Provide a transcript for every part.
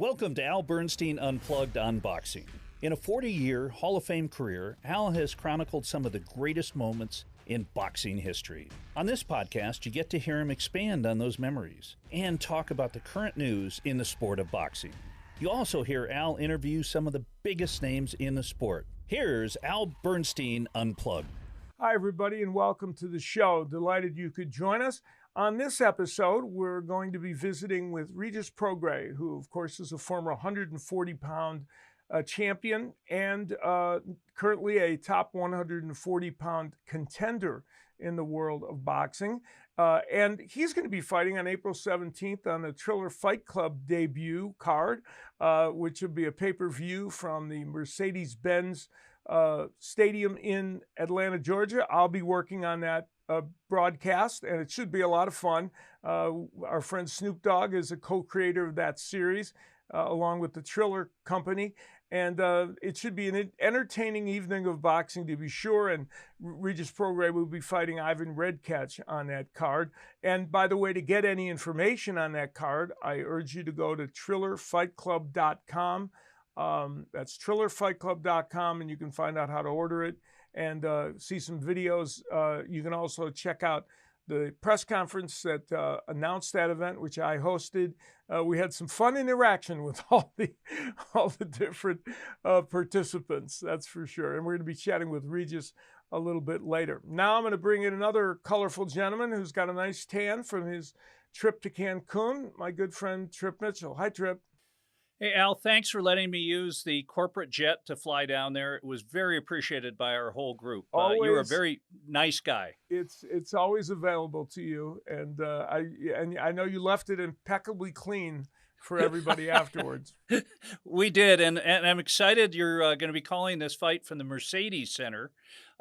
Welcome to Al Bernstein Unplugged Unboxing. In a 40-year Hall of Fame career, Al has chronicled some of the greatest moments in boxing history. On this podcast, you get to hear him expand on those memories and talk about the current news in the sport of boxing. You also hear Al interview some of the biggest names in the sport. Here's Al Bernstein Unplugged. Hi, everybody, and welcome to the show. Delighted you could join us. On this episode, we're going to be visiting with Regis Prograis, who, of course, is a former 140-pound champion and currently a top 140-pound contender in the world of boxing. And he's going to be fighting on April 17th on the Triller Fight Club debut card, which will be a pay-per-view from the Mercedes-Benz Stadium in Atlanta, Georgia. I'll be working on that broadcast, and it should be a lot of fun. Our friend Snoop Dogg is a co-creator of that series, along with the Triller Company, and it should be an entertaining evening of boxing, to be sure. And Regis Prograis will be fighting Ivan Redkach on that card. And by the way, to get any information on that card, I urge you to go to TrillerFightClub.com. That's TrillerFightClub.com, and you can find out how to order it and see some videos. You can also check out the press conference that announced that event, which I hosted. We had some fun interaction with all the different participants, that's for sure. And we're going to be chatting with Regis a little bit later. Now I'm going to bring in another colorful gentleman who's got a nice tan from his trip to Cancun, my good friend Tripp Mitchell. Hi, Tripp. Hey, Al, thanks for letting me use the corporate jet to fly down there. It was very appreciated by our whole group. You're a very nice guy. It's always available to you, and I know you left it impeccably clean for everybody afterwards. We did, and I'm excited you're going to be calling this fight from the Mercedes Center.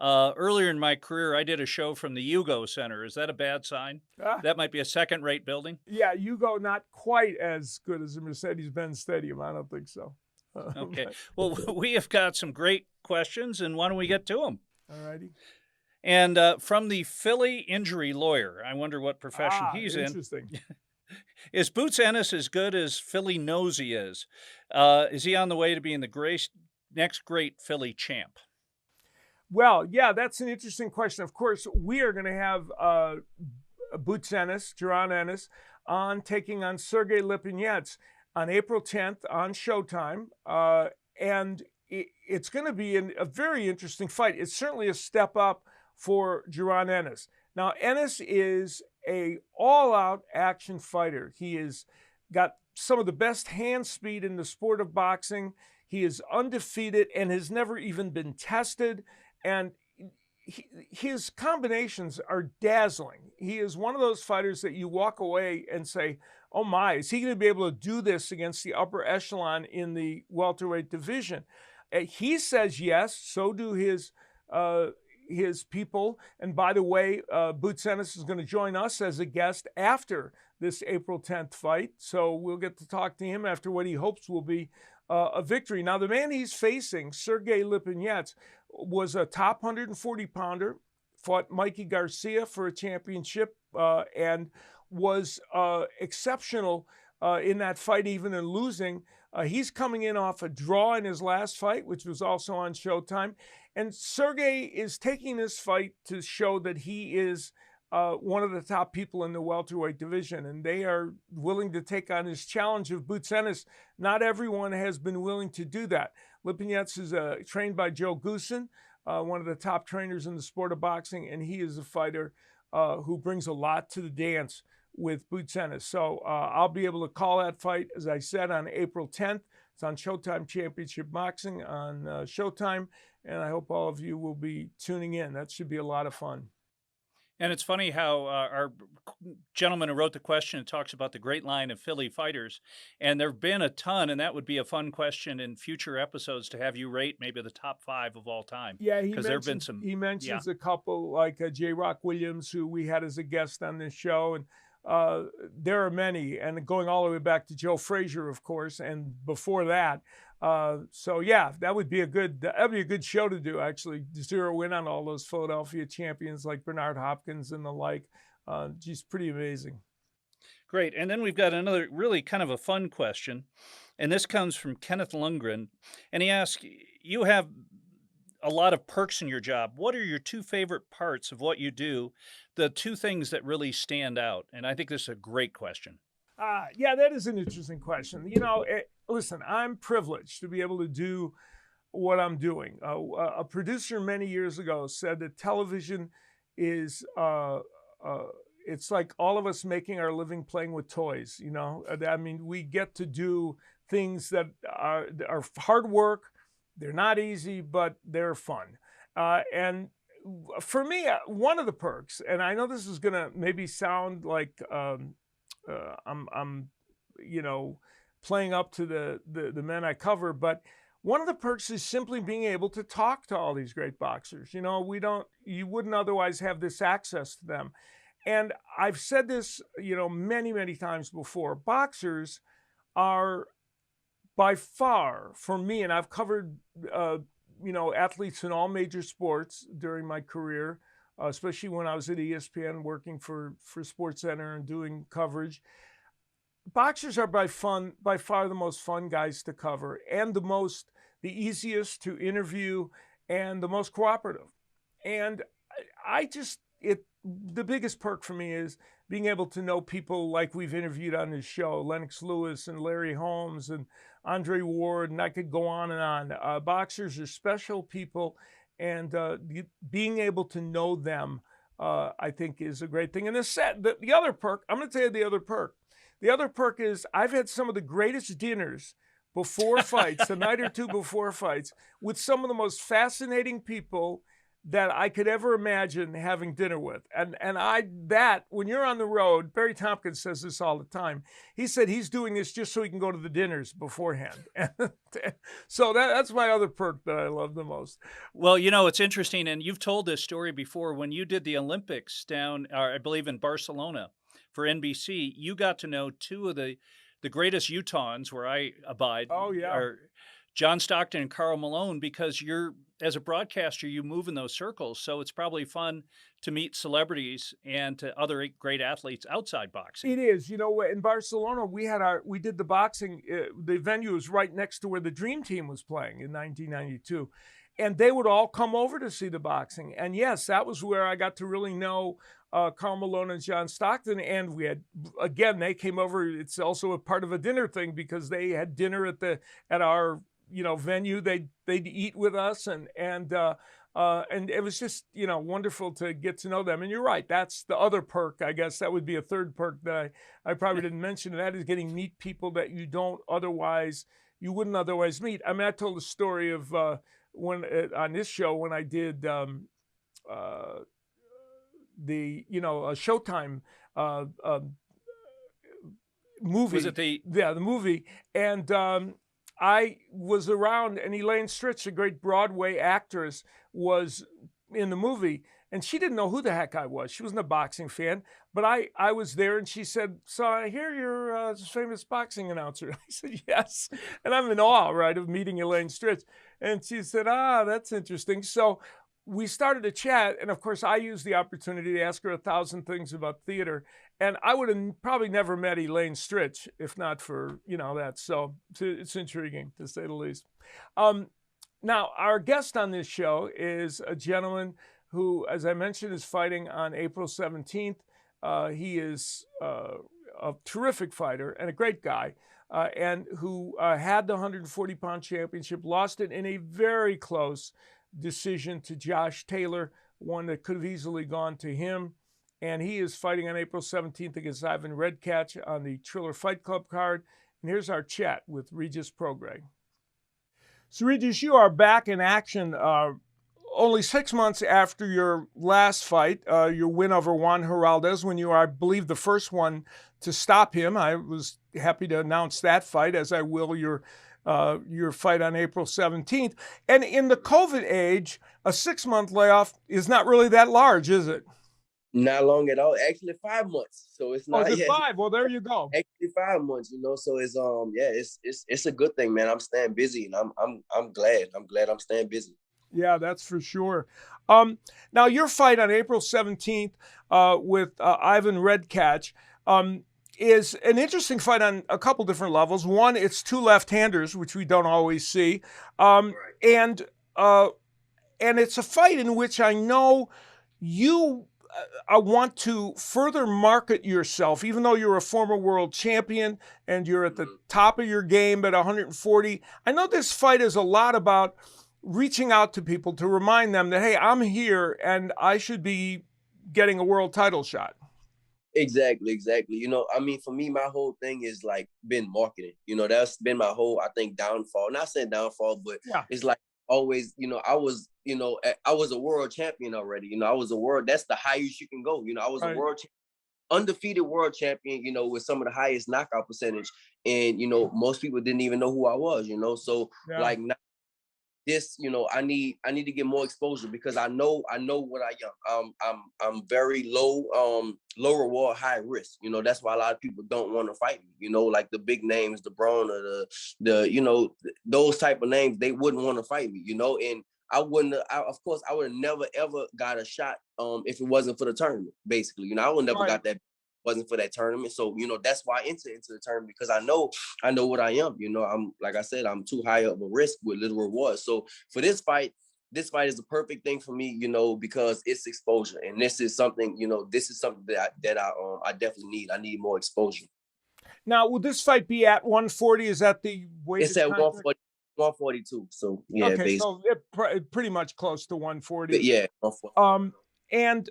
Earlier in my career, I did a show from the Yugo Center. Is that a bad sign? That might be a second-rate building. Yeah, Yugo not quite as good as the Mercedes-Benz Stadium. I don't think so. Okay. Well, we have got some great questions, and why don't we get to them? All righty. And from the Philly injury lawyer, I wonder what profession he's in. Interesting. Is Boots Ennis as good as Philly knows he is? Is he on the way to being the next great Philly champ? Well, yeah, that's an interesting question. Of course, we are going to have Boots Ennis, Jaron Ennis, taking on Sergey Lipinets on April 10th on Showtime. And it's going to be a very interesting fight. It's certainly a step up for Jaron Ennis. Now, Ennis is a all-out action fighter. He has got some of the best hand speed in the sport of boxing. He is undefeated and has never even been tested. And his combinations are dazzling. He is one of those fighters that you walk away and say, oh my, is he going to be able to do this against the upper echelon in the welterweight division? He says yes, so do his people. And by the way, Boots Ennis is going to join us as a guest after this April 10th fight. So we'll get to talk to him after what he hopes will be a victory. Now, the man he's facing, Sergey Lipinets, was a top 140-pounder, fought Mikey Garcia for a championship, and was exceptional in that fight, even in losing. He's coming in off a draw in his last fight, which was also on Showtime. And Sergey is taking this fight to show that he is one of the top people in the welterweight division, and they are willing to take on his challenge of Boots Ennis. Not everyone has been willing to do that. Lipinets is trained by Joe Goosen, one of the top trainers in the sport of boxing, and he is a fighter who brings a lot to the dance with Boots Ennis. So I'll be able to call that fight, as I said, on April 10th. It's on Showtime Championship Boxing on Showtime, and I hope all of you will be tuning in. That should be a lot of fun. And it's funny how our gentleman who wrote the question talks about the great line of Philly fighters, and there have been a ton, and that would be a fun question in future episodes to have you rate maybe the top 5 of all time. Yeah, he mentions a couple like J. Rock Williams, who we had as a guest on this show, and there are many, and going all the way back to Joe Frazier, of course, and before that. So yeah, that'd be a good show to do, actually, to zero in on all those Philadelphia champions like Bernard Hopkins and the like. Just pretty amazing. Great. And then we've got another really kind of a fun question. And this comes from Kenneth Lundgren. And he asks, you have a lot of perks in your job. What are your two favorite parts of what you do? The two things that really stand out. And I think this is a great question. Yeah, that is an interesting question. You know, listen, I'm privileged to be able to do what I'm doing. A producer many years ago said that television is, it's like all of us making our living playing with toys. You know, I mean, we get to do things that are hard work. They're not easy, but they're fun. And for me, one of the perks, and I know this is going to maybe sound like I'm, you know, playing up to the men I cover, but one of the perks is simply being able to talk to all these great boxers. You know, you wouldn't otherwise have this access to them. And I've said this, you know, many, many times before. Boxers are by far, for me, and I've covered, you know, athletes in all major sports during my career, especially when I was at ESPN working for SportsCenter and doing coverage. Boxers are by far the most fun guys to cover, and the easiest to interview, and the most cooperative. And the biggest perk for me is being able to know people like we've interviewed on this show, Lennox Lewis and Larry Holmes and Andre Ward, and I could go on and on. Boxers are special people, and being able to know them, I think, is a great thing. And the other perk, I'm going to tell you the other perk. The other perk is I've had some of the greatest dinners before fights, a night or two before fights, with some of the most fascinating people that I could ever imagine having dinner with. And when you're on the road, Barry Tompkins says this all the time. He said he's doing this just so he can go to the dinners beforehand. So that's my other perk that I love the most. Well, you know, it's interesting, and you've told this story before. When you did the Olympics down, I believe, in Barcelona for NBC, you got to know two of the greatest Utahns where I abide. Oh, yeah. Are John Stockton and Karl Malone, because as a broadcaster, you move in those circles. So it's probably fun to meet celebrities and to other great athletes outside boxing. It is. You know, in Barcelona, we did the boxing. The venue was right next to where the Dream Team was playing in 1992. And they would all come over to see the boxing. And yes, that was where I got to really know Karl Malone and John Stockton. And we had, again, they came over. It's also a part of a dinner thing because they had dinner at our, you know, venue. They'd eat with us, and it was just, you know, wonderful to get to know them. And you're right, that's the other perk. I guess that would be a third perk that I probably didn't mention, and that is getting to meet people that you wouldn't otherwise meet. I mean, I told the story of when on this show when I did the Showtime movie. Was it the movie? And I was around, and Elaine Stritch, a great Broadway actress, was in the movie, and she didn't know who the heck I was. She wasn't a boxing fan, but I was there, and she said, "So I hear you're a famous boxing announcer." I said, "Yes," and I'm in awe, right, of meeting Elaine Stritch. And she said, "That's interesting." So we started to chat, and of course, I used the opportunity to ask her 1,000 things about theater. And I would have probably never met Elaine Stritch if not for, you know, that. So it's intriguing, to say the least. Now, our guest on this show is a gentleman who, as I mentioned, is fighting on April 17th. He is a terrific fighter and a great guy, and who had the 140-pound championship, lost it in a very close decision to Josh Taylor, one that could have easily gone to him. And he is fighting on April 17th against Ivan Redkach on the Triller Fight Club card. And here's our chat with Regis Prograis. So, Regis, you are back in action only 6 months after your last fight, your win over Juan Heraldez, when you are, I believe, the first one to stop him. I was happy to announce that fight, as I will your fight on April 17th. And in the COVID age, a 6-month layoff is not really that large, is it? Not long at all. Actually, 5 months. So it's not. Oh, is it 5? Well, there you go. Actually, 5 months. You know, so it's a good thing, man. I'm staying busy, and I'm glad. I'm glad I'm staying busy. Yeah, that's for sure. Now your fight on April 17th with Ivan Redkach. is an interesting fight on a couple different levels. One, it's two left-handers, which we don't always see, and it's a fight in which I know you want to further market yourself, even though you're a former world champion and you're at the top of your game at 140. I know this fight is a lot about reaching out to people to remind them that, hey, I'm here and I should be getting a world title shot. Exactly. You know, I mean, for me, my whole thing is like been marketing. You know, that's been my whole, I think, downfall. Not saying downfall, but it's like always, you know, I was a world champion already. You know, I was a world, that's the highest you can go. You know, I was a undefeated world champion, you know, with some of the highest knockout percentage. And, you know, most people didn't even know who I was, you know. So like now, this, you know, I need to get more exposure because I know what I am. I'm very low reward, high risk. You know, that's why a lot of people don't want to fight me. You know, like the big names, the Braun or the you know, those type of names, they wouldn't want to fight me. You know, and I wouldn't. Of course, I would have never ever got a shot if it wasn't for the tournament. Basically, you know, I would never got that. Wasn't for that tournament. So, you know, that's why I entered into the tournament because I know what I am. You know, I'm, like I said, I'm too high of a risk with little reward. So for this fight is a perfect thing for me, you know, because it's exposure. And this is something, you know, that I definitely need. I need more exposure. Now, will this fight be at 140? Is that the weight? It's at 140, 142. So yeah, okay, basically. so pretty much close to 140. But yeah, 140. And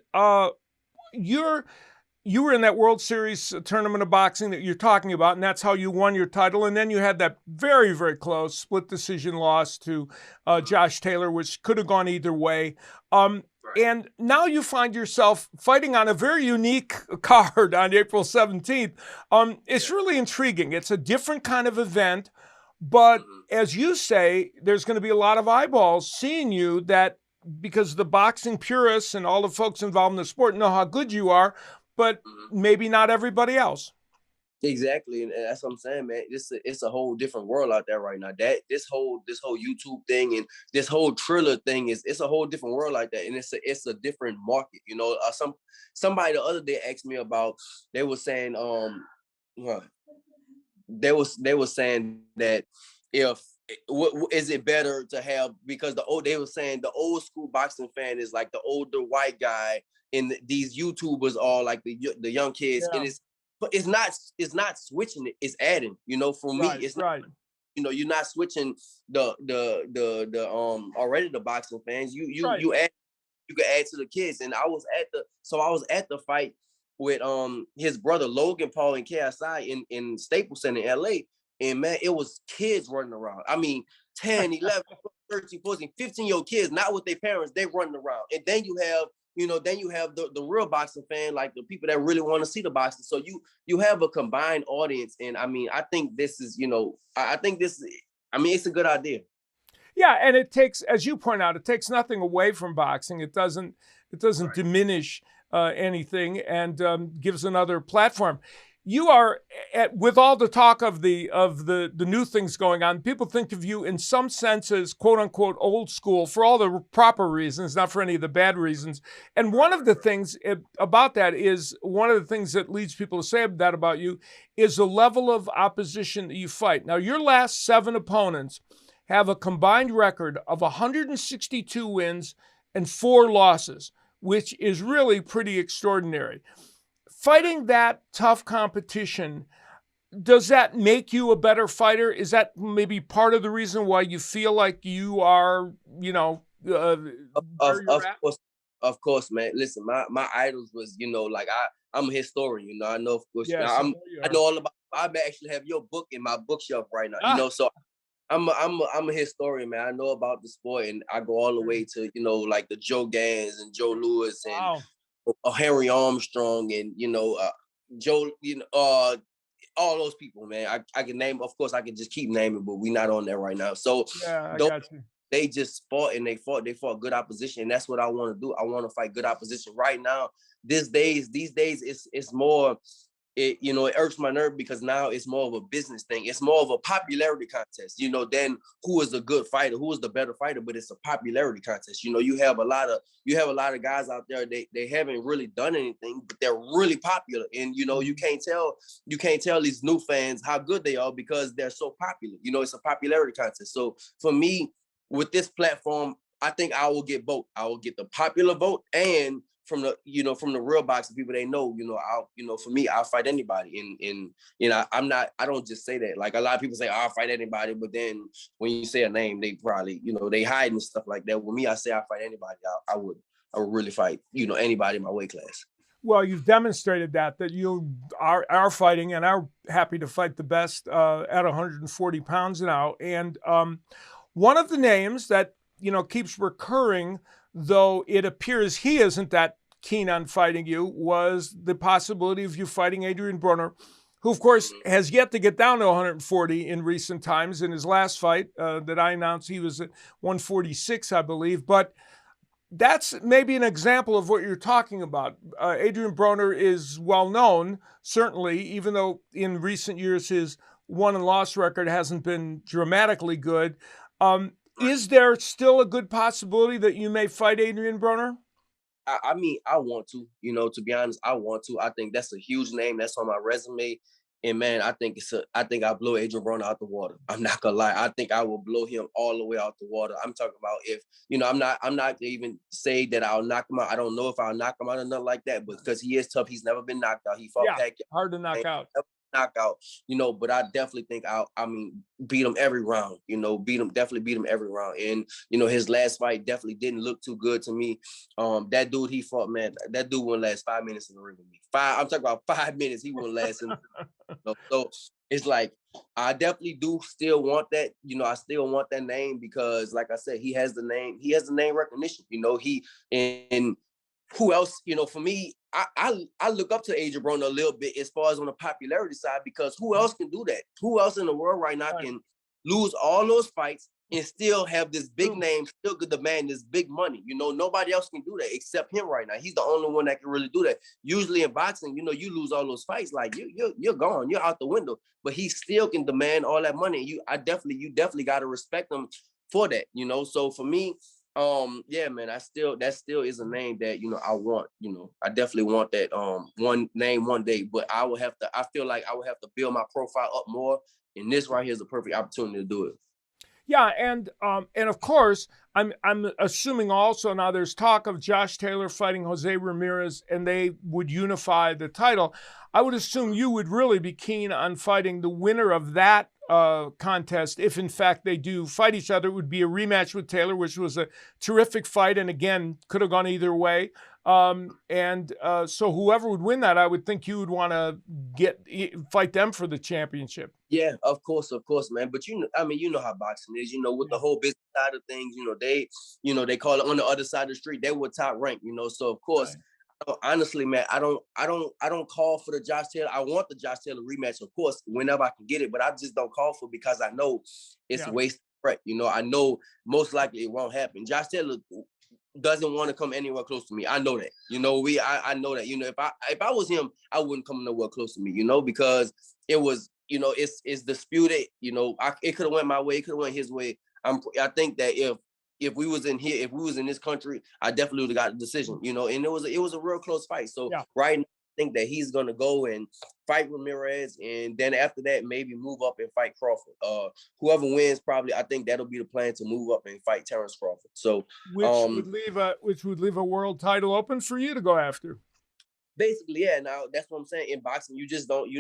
you were in that World Series tournament of boxing that you're talking about, and that's how you won your title. And then you had that very, very close split decision loss to Josh Taylor, which could have gone either way. And now you find yourself fighting on a very unique card on April 17th. It's really intriguing. It's a different kind of event, but as you say, there's going to be a lot of eyeballs seeing you because the boxing purists and all the folks involved in the sport know how good you are, but maybe not everybody else. Exactly, and that's what I'm saying, man. It's a whole different world out there right now. That this whole YouTube thing and this whole Triller thing it's a whole different world like that, and it's a different market. You know, somebody the other day asked me about. They were saying they were saying that if is it better to have, because they were saying the old school boxing fan is like the older white guy and these YouTubers are like the young kids, and it's not switching it, it's adding, you know. For me, it's not, you know, you're not switching the already the boxing fans. You add, you can add to the kids. And I was at the fight with his brother Logan Paul and KSI in Staples Center in LA. And man, it was kids running around. I mean, 10, 11, 13, 14, 15-year-old kids, not with their parents, they running around. And then you have, you know, the real boxing fan, like the people that really want to see the boxing. So you have a combined audience. And I mean, I think this is, you know, I think this, I mean, it's a good idea. Yeah, and it takes, as you point out, it takes nothing away from boxing. It doesn't diminish anything, and gives another platform. You are, with all the talk of the new things going on, people think of you in some senses, quote unquote, old school for all the proper reasons, not for any of the bad reasons. And one of the things about that is, one of the things that leads people to say that about you is the level of opposition that you fight. Now, your last 7 opponents have a combined record of 162 wins and 4 losses, which is really pretty extraordinary. Fighting that tough competition, does that make you a better fighter? Is that maybe part of the reason why you feel like you are, you know, of course, man. Listen, my idols was, you know, like I'm a historian, you know. I know, of course, yes, I know all about. I actually have your book in my bookshelf right now, you know. So I'm a historian, man. I know about the sport, and I go all the way to, you know, like the Joe Gans and Joe Louis and Henry Armstrong and, you know, Joe, you know, all those people, man. I can name, of course, I can just keep naming, but we're not on there right now. So I got you. They just fought, and they fought good opposition, and that's what I want to do. I want to fight good opposition right now. These days, it's more it irks my nerve because now it's more of a business thing. It's more of a popularity contest, than who is a good fighter, who is the better fighter, but it's a popularity contest. You have a lot of guys out there, they haven't really done anything, but they're really popular. And you can't tell these new fans how good they are because they're so popular. It's a popularity contest. So for me, with this platform, I think I will get both. I will get the popular vote and from the real boxing people they know, for me, I'll fight anybody. And I don't just say that. Like a lot of people say, I'll fight anybody, but then when you say a name, they probably, they hide and stuff like that. With me, I say I'll fight anybody. I would really fight, anybody in my weight class. Well, you've demonstrated that you are fighting and are happy to fight the best at 140 pounds now. And one of the names that, keeps recurring, though it appears he isn't that keen on fighting you, was the possibility of you fighting Adrian Broner, who, of course, has yet to get down to 140 in recent times. In his last fight that I announced, he was at 146, I believe. But that's maybe an example of what you're talking about. Adrian Broner is well known, certainly, even though in recent years his won and loss record hasn't been dramatically good. Is there still a good possibility that you may fight Adrian Broner? I mean, I want to, to be honest, I want to. I think that's a huge name that's on my resume. And man, I think I blow Adrian Broner out the water. I'm not gonna lie. I think I will blow him all the way out the water. I'm talking about if, I'm not gonna even say that I'll knock him out. I don't know if I'll knock him out or nothing like that, but because he is tough, he's never been knocked out. He fought Pacquiao. Hard to knock out. Knockout, but I definitely think beat him every round, definitely beat him every round. And, his last fight definitely didn't look too good to me. That dude he fought, man, that dude wouldn't last 5 minutes in the ring with me. I'm talking about 5 minutes, he wouldn't last in the ring. So it's like, I definitely do still want that, I still want that name because like I said, he has the name recognition, and who else, for me, I look up to Adrian Broner a little bit as far as on the popularity side, because who else can do that? Who else in the world right now can lose all those fights and still have this big name, still could demand this big money? Nobody else can do that except him right now. He's the only one that can really do that. Usually in boxing, you lose all those fights, like you're gone, you're out the window. But he still can demand all that money. You definitely got to respect him for that. So for me, yeah, man, that still is a name that, I want, I definitely want that, one name one day, but I feel like I would have to build my profile up more. And this right here is a perfect opportunity to do it. Yeah. And of course, I'm assuming also now there's talk of Josh Taylor fighting Jose Ramirez and they would unify the title. I would assume you would really be keen on fighting the winner of that contest. If in fact they do fight each other, it would be a rematch with Taylor, which was a terrific fight. And again, could have gone either way. So whoever would win that, I would think you would want to fight them for the championship. Yeah, of course, man. But you know how boxing is. With the whole business side of things, they call it on the other side of the street. They were top ranked. So of course, honestly, man, I don't call for the Josh Taylor. I want the Josh Taylor rematch, of course, whenever I can get it. But I just don't call for it because I know it's a waste of breath. I know most likely it won't happen. Josh Taylor doesn't want to come anywhere close to me. I know that. I know that. If I was him, I wouldn't come nowhere close to me. Because it was, it's disputed. It could have went my way. It could have went his way. I think that if we was in here, if we was in this country, I definitely would have got the decision. And it was a real close fight. So right now, I think that he's gonna go and fight Ramirez, and then after that, maybe move up and fight Crawford. Whoever wins, probably, I think that'll be the plan, to move up and fight Terrence Crawford. So which would leave a world title open for you to go after. Basically, yeah. Now that's what I'm saying. In boxing, you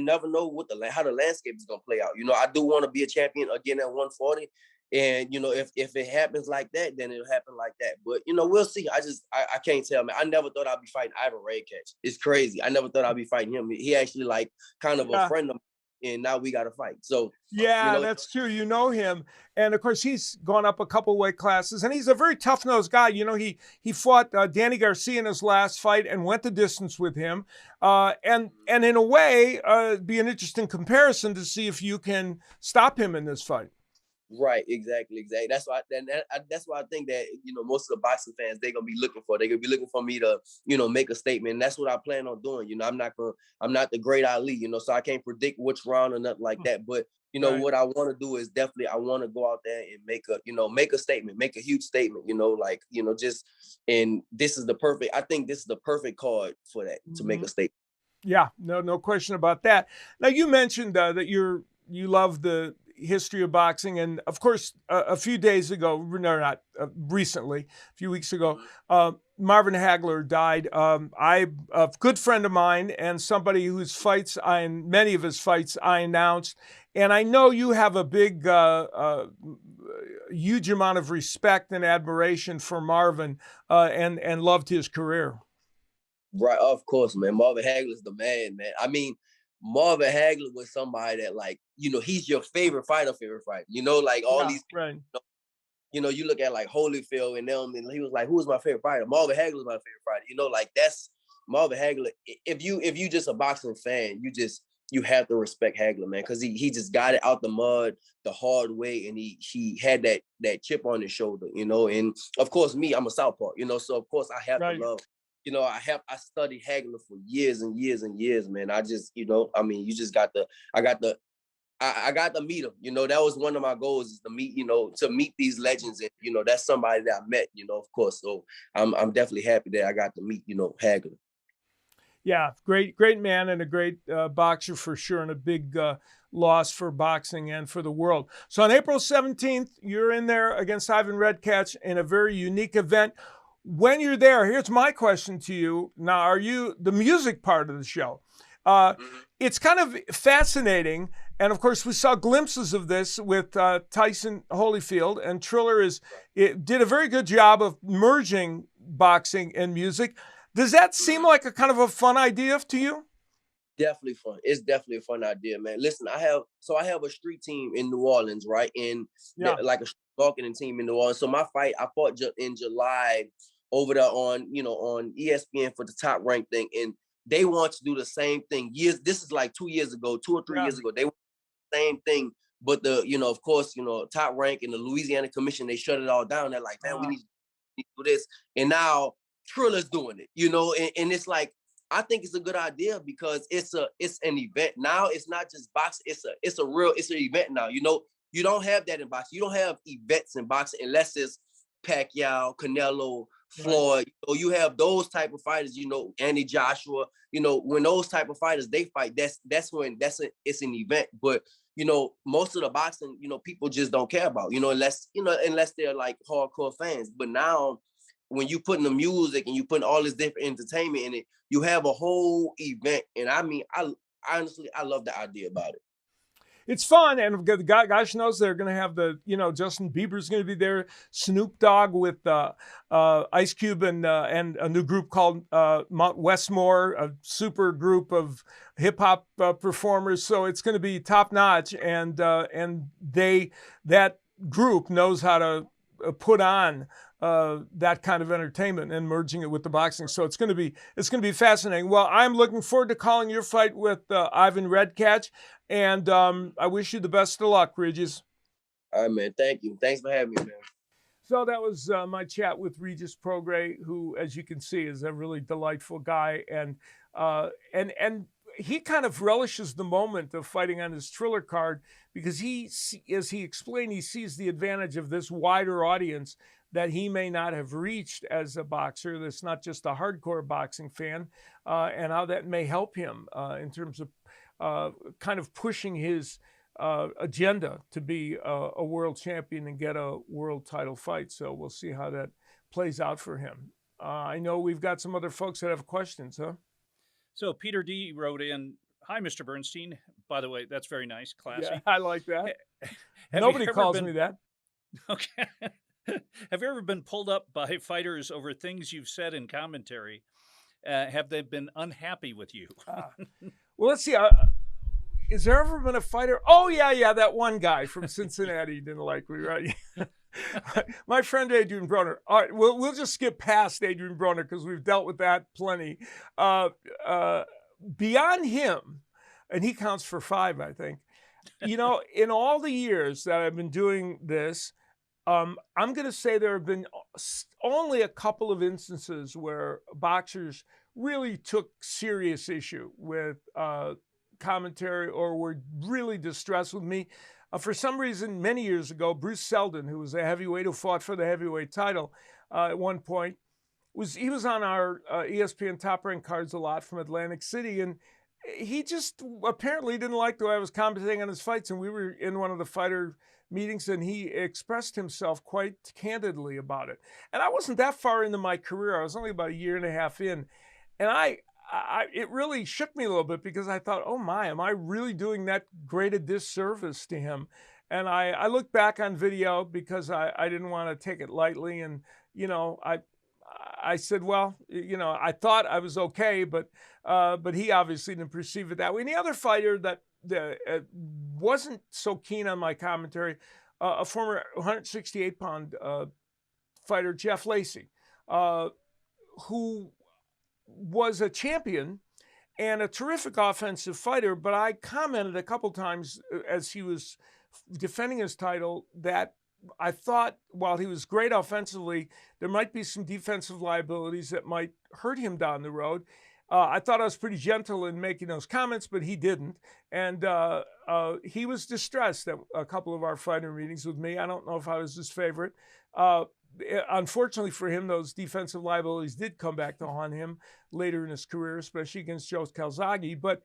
never know how the landscape is gonna play out. I do want to be a champion again at 140. And, if it happens like that, then it'll happen like that. But, we'll see. I can't tell, man. I never thought I'd be fighting Ivan Rakic. It's crazy. I never thought I'd be fighting him. He actually kind of a friend of mine, and now we got to fight. So, yeah, that's true. You know him. And of course, he's gone up a couple weight classes, and he's a very tough-nosed guy. He fought Danny Garcia in his last fight and went the distance with him. And in a way, it'd be an interesting comparison to see if you can stop him in this fight. Right, exactly. That's why. That's why I think that most of the boxing fans, they're gonna be looking for. They're gonna be looking for me to make a statement. And that's what I plan on doing. I'm not the great Ali. So I can't predict which round or nothing like that. But Right. what I want to do is definitely I want to go out there and make a statement, make a huge statement. Just and this is the perfect. I think this is the perfect card for that to make a statement. Yeah, no question about that. Now you mentioned that you love the history of boxing, and of course, a few days ago, no, not recently, a few weeks ago, Marvin Hagler died. A good friend of mine and somebody whose fights many of his fights I announced, and I know you have a big, huge amount of respect and admiration for Marvin, and loved his career. Right, of course, man. Marvin Hagler's the man, man. I mean, Marvin Hagler was somebody that, like, he's your favorite fighter. Like all these, Right. you look at like Holyfield and them, and he was like, "Who's my favorite fighter?" Marvin Hagler's my favorite fighter. Like that's Marvin Hagler. If you just a boxing fan, you have to respect Hagler, man, because he just got it out the mud the hard way, and he had that chip on his shoulder, And of course, me, I'm a southpaw, so of course I have to love. I studied Hagler for years and years and years, man. I just, you just got I got to meet him. That was one of my goals, is to meet these legends. And, that's somebody that I met, of course. So I'm definitely happy that I got to meet, Hagler. Yeah, great man and a great boxer for sure, and a big loss for boxing and for the world. So on April 17th, you're in there against Ivan Redkach in a very unique event. When you're there, here's my question to you. Now, are you the music part of the show? It's kind of fascinating. And of course, we saw glimpses of this with Tyson Holyfield, and Triller did a very good job of merging boxing and music. Does that seem like a kind of a fun idea to you? Definitely fun. It's definitely a fun idea, man. Listen, I have a street team in New Orleans, right? And like a marketing team in New Orleans. So my fight, I fought in July over there on ESPN for the Top Rank thing, and they want to do the same thing. This is like 2 years ago, 2 or 3 years ago. They want the same thing, but of course, Top Rank and the Louisiana Commission, they shut it all down. They're like, man, we need to do this, and now Triller's doing it, and it's like, I think it's a good idea because it's an event now. It's not just boxing. It's an event now. You don't have that in boxing. You don't have events in boxing unless it's Pacquiao, Canelo, Floyd. Right. You have those type of fighters. Andy Joshua. When those type of fighters they fight, that's when it's an event. But most of the boxing, people just don't care about. Unless they're like hardcore fans. But now, when you putting the music and you putting all this different entertainment in it, you have a whole event. And I mean, I honestly love the idea about it. It's fun, and gosh knows they're going to have Justin Bieber's going to be there, Snoop Dogg with Ice Cube, and a new group called Mount Westmore, a super group of hip hop performers. So it's going to be top notch, and that group knows how to put on that kind of entertainment and merging it with the boxing. So it's going to be fascinating. Well, I'm looking forward to calling your fight with Ivan Redkach, and I wish you the best of luck, Regis. All right, man. Thank you. Thanks for having me, man. So that was my chat with Regis Prograis, who, as you can see, is a really delightful guy, and he kind of relishes the moment of fighting on his Triller card because as he explained, he sees the advantage of this wider audience that he may not have reached as a boxer that's not just a hardcore boxing fan, and how that may help him in terms of kind of pushing his agenda to be a world champion and get a world title fight. So we'll see how that plays out for him. I know we've got some other folks that have questions, huh? So Peter D. wrote in, "Hi, Mr. Bernstein. By the way, that's very nice, classy. Yeah, I like that. Nobody calls me that. Okay. Have you ever been pulled up by fighters over things you've said in commentary? Have they been unhappy with you?" Well, let's see. Has there ever been a fighter? Oh, yeah, that one guy from Cincinnati didn't like me, right? My friend Adrian Broner. All right, we'll just skip past Adrian Broner because we've dealt with that plenty. Beyond him, and he counts for 5, I think. You know, in all the years that I've been doing this, I'm going to say there have been only a couple of instances where boxers really took serious issue with commentary or were really distressed with me. For some reason, many years ago, Bruce Seldon, who was a heavyweight who fought for the heavyweight title at one point, he was on our ESPN Top Rank cards a lot from Atlantic City, and he just apparently didn't like the way I was commentating on his fights. And we were in one of the fighter meetings, and he expressed himself quite candidly about it. And I wasn't that far into my career. I was only about a year and a half in, and it really shook me a little bit, because I thought, oh my, am I really doing that great a disservice to him? And I looked back on video, because I didn't want to take it lightly. And, you know, I said, well, you know, I thought I was okay, but he obviously didn't perceive it that way. And the other fighter that wasn't so keen on my commentary, a former 168-pound fighter, Jeff Lacey, who was a champion and a terrific offensive fighter. But I commented a couple times as he was defending his title that I thought, while he was great offensively, there might be some defensive liabilities that might hurt him down the road. I thought I was pretty gentle in making those comments, but he didn't. And he was distressed at a couple of our fighter meetings with me. I don't know if I was his favorite. Unfortunately for him, those defensive liabilities did come back to haunt him later in his career, especially against Joe Calzaghe. But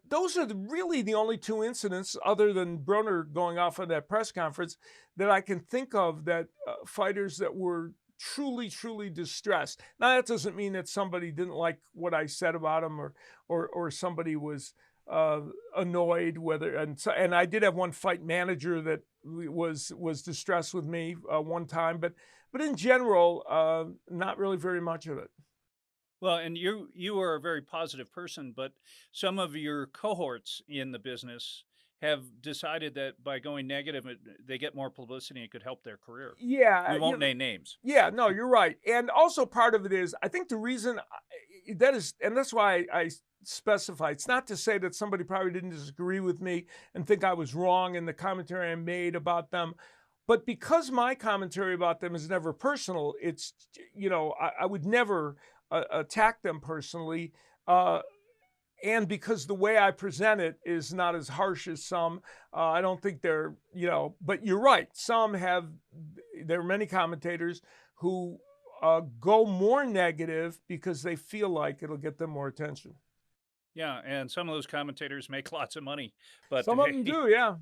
those are really the only two incidents, other than Broner going off on that press conference, that I can think of that fighters that were truly, truly distressed. Now, that doesn't mean that somebody didn't like what I said about him, or somebody was annoyed. And I did have one fight manager that was distressed with me one time, but in general, not really very much of it. Well, and you are a very positive person, but some of your cohorts in the business have decided that by going negative, they get more publicity and it could help their career. Yeah. We won't name names. Yeah, no, you're right. And also part of it is, I think the reason and that's why I specify, it's not to say that somebody probably didn't disagree with me and think I was wrong in the commentary I made about them. But because my commentary about them is never personal, it's, you know, I would never attack them personally. And because the way I present it is not as harsh as some, I don't think they're, you know, but you're right. There are many commentators who go more negative because they feel like it'll get them more attention. Yeah, and some of those commentators make lots of money. But some of them do, yeah.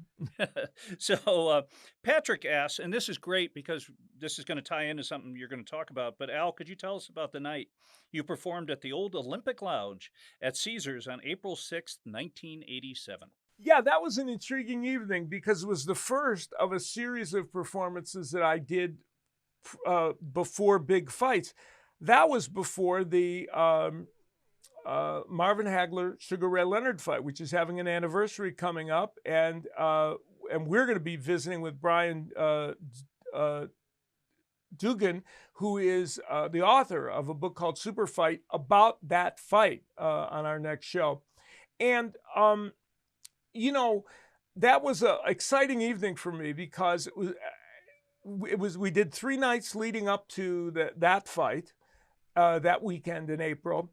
So Patrick asks, and this is great because this is going to tie into something you're going to talk about, but Al, could you tell us about the night you performed at the old Olympic Lounge at Caesars on April 6th, 1987? Yeah, that was an intriguing evening because it was the first of a series of performances that I did before big fights. That was before the Marvin Hagler, Sugar Ray Leonard fight, which is having an anniversary coming up, and we're going to be visiting with Brian Dugan, who is the author of a book called Super Fight about that fight on our next show. And you know, that was an exciting evening for me because we did 3 nights leading up to that fight that weekend in April.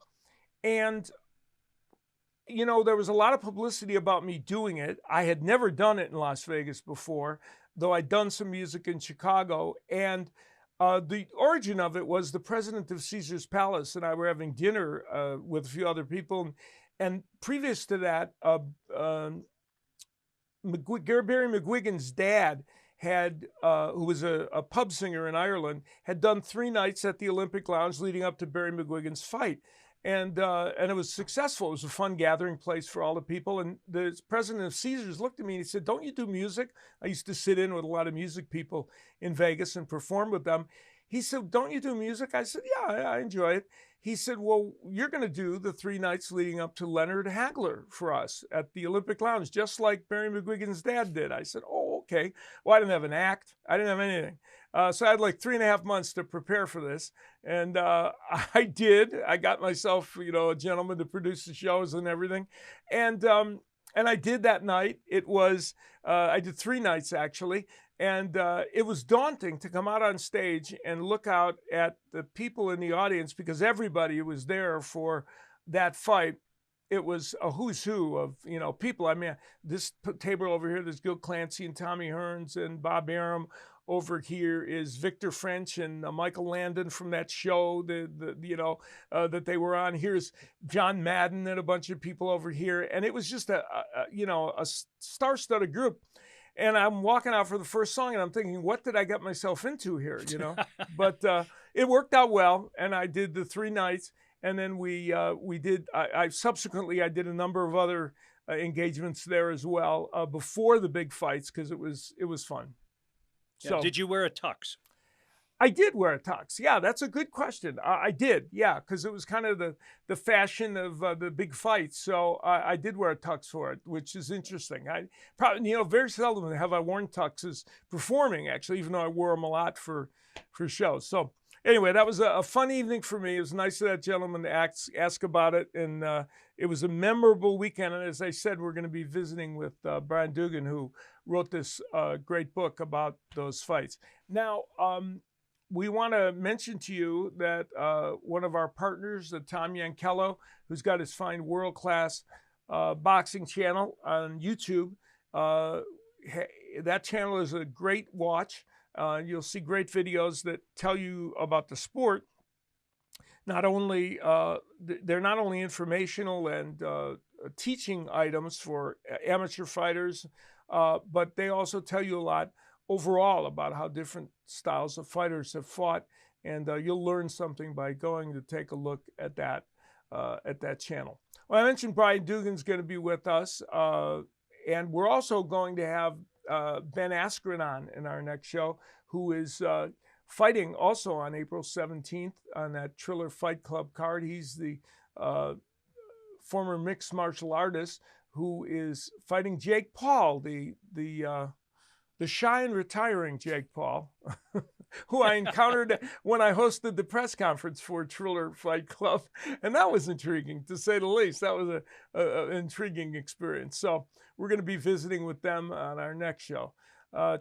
And, you know, there was a lot of publicity about me doing it. I had never done it in Las Vegas before, though I'd done some music in Chicago. And the origin of it was the president of Caesar's Palace and I were having dinner with a few other people. And previous to that, Barry McGuigan's dad who was a pub singer in Ireland, had done 3 nights at the Olympic Lounge leading up to Barry McGuigan's fight. And it was successful. It was a fun gathering place for all the people. And the president of Caesars looked at me and he said, "Don't you do music?" I used to sit in with a lot of music people in Vegas and perform with them. He said, "Don't you do music?" I said, "Yeah, I enjoy it." He said, "Well, you're going to do the 3 nights leading up to Leonard Hagler for us at the Olympic Lounge, just like Barry McGuigan's dad did." I said, "Oh, okay." Well, I didn't have an act. I didn't have anything. So I had like 3.5 months to prepare for this. And I did. I got myself, you know, a gentleman to produce the shows and everything. And And I did that night. It was, I did 3 nights actually. And it was daunting to come out on stage and look out at the people in the audience because everybody was there for that fight. It was a who's who of, people. I mean, this table over here, there's Gil Clancy and Tommy Hearns and Bob Arum. Over here is Victor French and Michael Landon from that show that they were on. Here's John Madden and a bunch of people over here. And it was just a star-studded group. And I'm walking out for the first song and I'm thinking, what did I get myself into here? But it worked out well. And I did the 3 nights. And then we did, I subsequently did a number of other engagements there as well before the big fights because it was fun. Yeah, So did you wear a tux? I did wear a tux. Yeah, that's a good question. I did, yeah, because it was kind of the fashion of the big fights. So I did wear a tux for it, which is interesting. I probably, very seldom have I worn tuxes performing, actually, even though I wore them a lot for shows. So anyway, that was a fun evening for me. It was nice of that gentleman to ask about it, and it was a memorable weekend. And as I said, we're going to be visiting with Brian Dugan, who wrote this great book about those fights. Now, we want to mention to you that one of our partners, Tom Yankello, who's got his fine world-class boxing channel on YouTube, that channel is a great watch. You'll see great videos that tell you about the sport. Not only they're not only informational and teaching items for amateur fighters, but they also tell you a lot overall about how different styles of fighters have fought, and you'll learn something by going to take a look at that channel. Well, I mentioned Brian Dugan's going to be with us, and we're also going to have Ben Askren on in our next show, who is fighting also on April 17th on that Triller Fight Club card. He's the former mixed martial artist who is fighting Jake Paul, the shy and retiring Jake Paul, who I encountered when I hosted the press conference for Triller Fight Club. And that was intriguing, to say the least. That was an intriguing experience. So we're going to be visiting with them on our next show.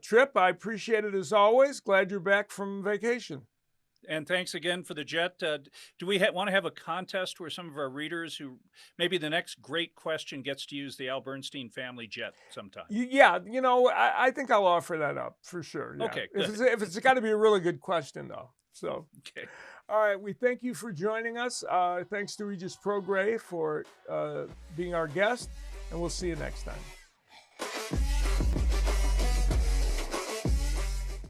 Tripp, I appreciate it as always. Glad you're back from vacation. And thanks again for the jet. Do we want to have a contest where some of our readers who maybe the next great question gets to use the Al Bernstein family jet sometime? Yeah, I think I'll offer that up for sure. Yeah. Okay, if it's got to be a really good question, though. So, okay. All right, we thank you for joining us. Thanks to Regis Prograis for being our guest, and we'll see you next time.